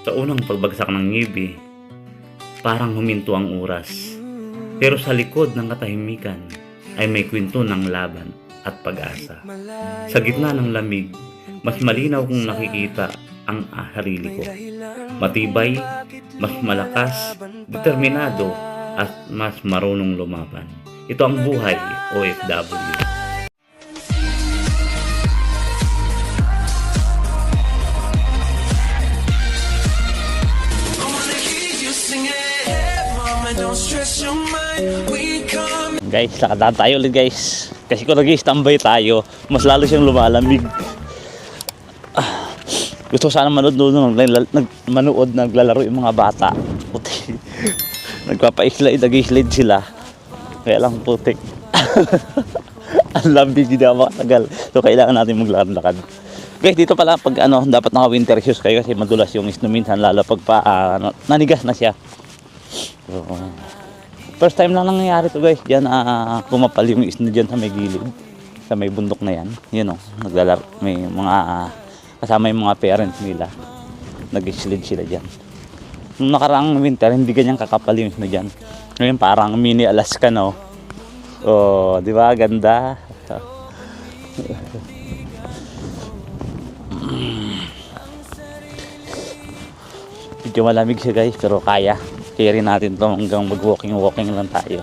Sa unang pagbagsak ng ngibi, parang huminto ang oras. Pero sa likod ng katahimikan ay may kwento ng laban at pag-asa. Sa gitna ng lamig, mas malinaw kong nakikita ang sarili ko. Matibay, mas malakas, determinado, at mas marunong lumaban. Ito ang buhay OFW. Guys, lakad tayo ulit guys. Kasi kung nag-i-standby tayo, mas lalo siyang lumalamig. Gusto ko sana manood, naglalaro yung mga bata. Puti. Nagpapa-slide, nag-slide sila. Kaya lang putik. Ang lamig, hindi ako makatagal. So kailangan natin maglakad-lakad. Guys, dito pala pag dapat naka-winter shoes kayo kasi madulas yung snow minsan, lalo pag nanigas na siya. So, first time lang nangyayari to guys. Diyan pumapal yung snow dyan sa may gilid, sa may bundok na yan. Yun naglalaro, may mga kasama yung mga parents nila, nag-slide sila dyan. Nung nakaraang winter, hindi ganyan kakapal yung snow dyan. Ngayon parang mini Alaska, no? Oh, di ba? Ganda. Medyo malamig siya guys, pero kaya rin natin to hanggang mag-walking lang tayo.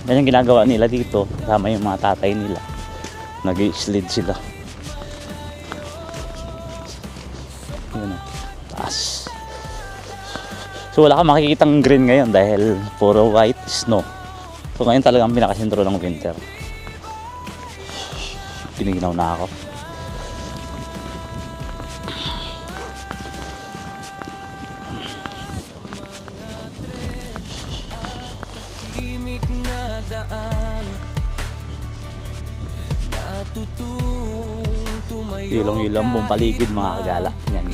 Yan yung ginagawa nila dito, kasama yung mga tatay nila, nag-slide sila. Yun na, taas. So wala kang makikitang green ngayon dahil puro white snow. So ngayon talagang pinakasentro ng winter. Piniginaw na ako. Ilong-ilong buong paligid mga kagala. Yan.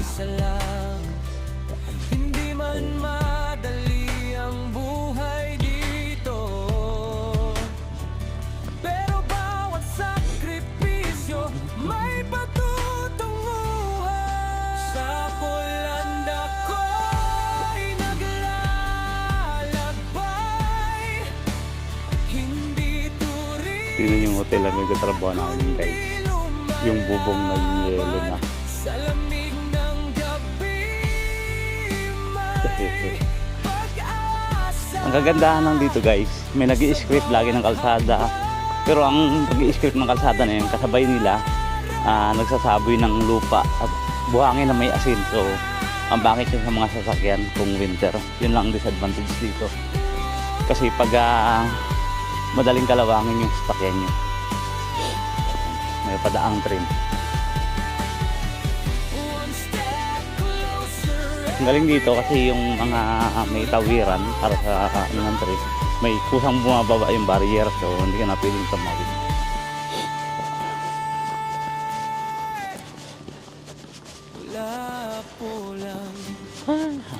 Hindi man madali ang buhay dito, pero bawat sakripisyo may patutunguhan. Sa Poland ako'y naglalakbay, hindi turing. Tingnan yung hotel na may katrabaho namin guys. Yung bubong na yelo na. Sa lamig ng gabi, may pag-asa. Ang kagandahan lang dito guys, may nag-i-script lagi ng kalsada. Pero ang nag-i-script ng kalsada na yun, kasabay nila, nagsasaboy ng lupa at buhangin na may asin. So, ang bakit yun sa mga sasakyan kung winter. Yun lang ang disadvantage dito. Kasi pag madaling kalawangin yung sasakyan nyo, may padaang trim. Ang galing dito kasi yung mga may tawiran para sa ng trip, may kusang bumababa yung barrier, so hindi ka na pwedeng tumawid.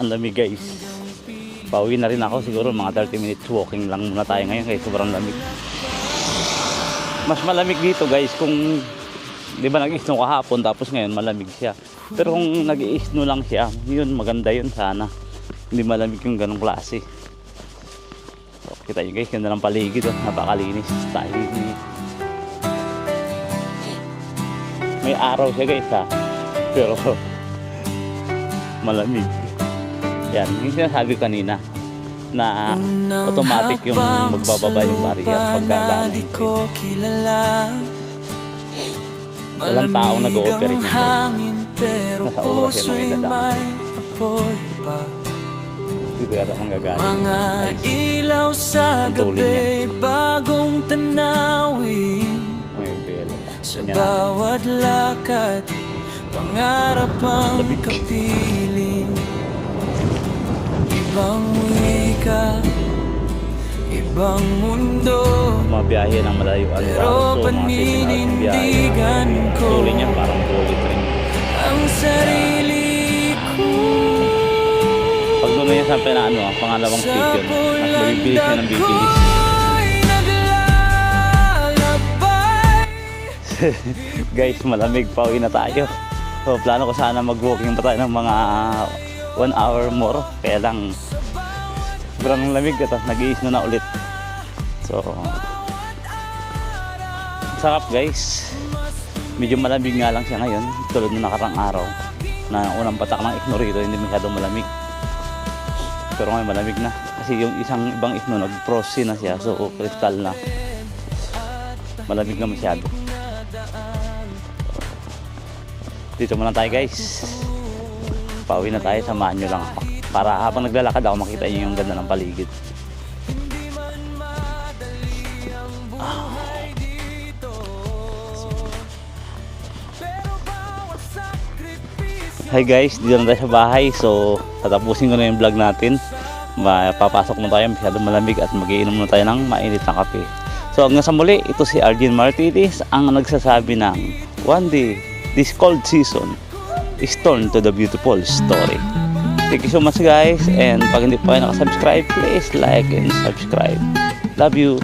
Ang lamig guys. Pauwi na rin ako, siguro mga 30 minutes walking lang muna tayo ngayon kasi sobrang lamig. Mas malamig dito guys kung di ba nag-snow kahapon tapos ngayon malamig siya. Pero kung nag-i-snow lang siya, yun maganda yun sana. Hindi malamig yung ganong klase. So, kita nyo guys, ganda ng paligid, napakalinis, tahimik. May araw siya guys ha, pero malamig. Yan, yung sinasabi kanina na automatic yung magbababa yung barrier pagkadaan. Walang taong nag-ooperate ng train. Nasa oras yan ang idadaan. Dito yata ang gagaling. Mga ilaw sa gabi, bagong tanawin. Sa bawat lakad, pangarap ang kapiling. Ibang wika, ibang mundo, mga biyahe ng malayuan. pero paninindigan ko tuloy niya parang bullet rin. ang sarili ko. Pag doon na yan sa pangalawang station, mas mabibilis siya ng bibilis. Guys, malamig, pauwi na tayo. So, plano ko sana mag-walking pa tayo ng mga 1 hour more. Kaya lang, sobrang lamig ito. Nag-iis na ulit. So, sarap guys. Medyo malamig nga lang siya ngayon. Tulad ng nakarang araw na unang patak ng Igno rito, hindi masyadong malamig. Pero ngayon malamig na. Kasi yung ibang Igno, nag-frozen na siya. So, kristal na. Malamig na masyado. Dito muna tayo guys. Pauwi na tayo, samahan nyo lang ako. Para habang naglalakad ako, makita nyo yung ganda ng paligid. Hi guys, dito na tayo sa bahay. So, tatapusin ko na yung vlog natin. Papasok na tayo, masyadong malamig at magiinom na tayo ng mainit na kape. So, hanggang sa muli, ito si Arjen Martinez ang nagsasabi ng one day, this cold season is turned to the beautiful story. Thank you so much guys, and pag hindi pa kayo nakasubscribe, please like and subscribe. Love you.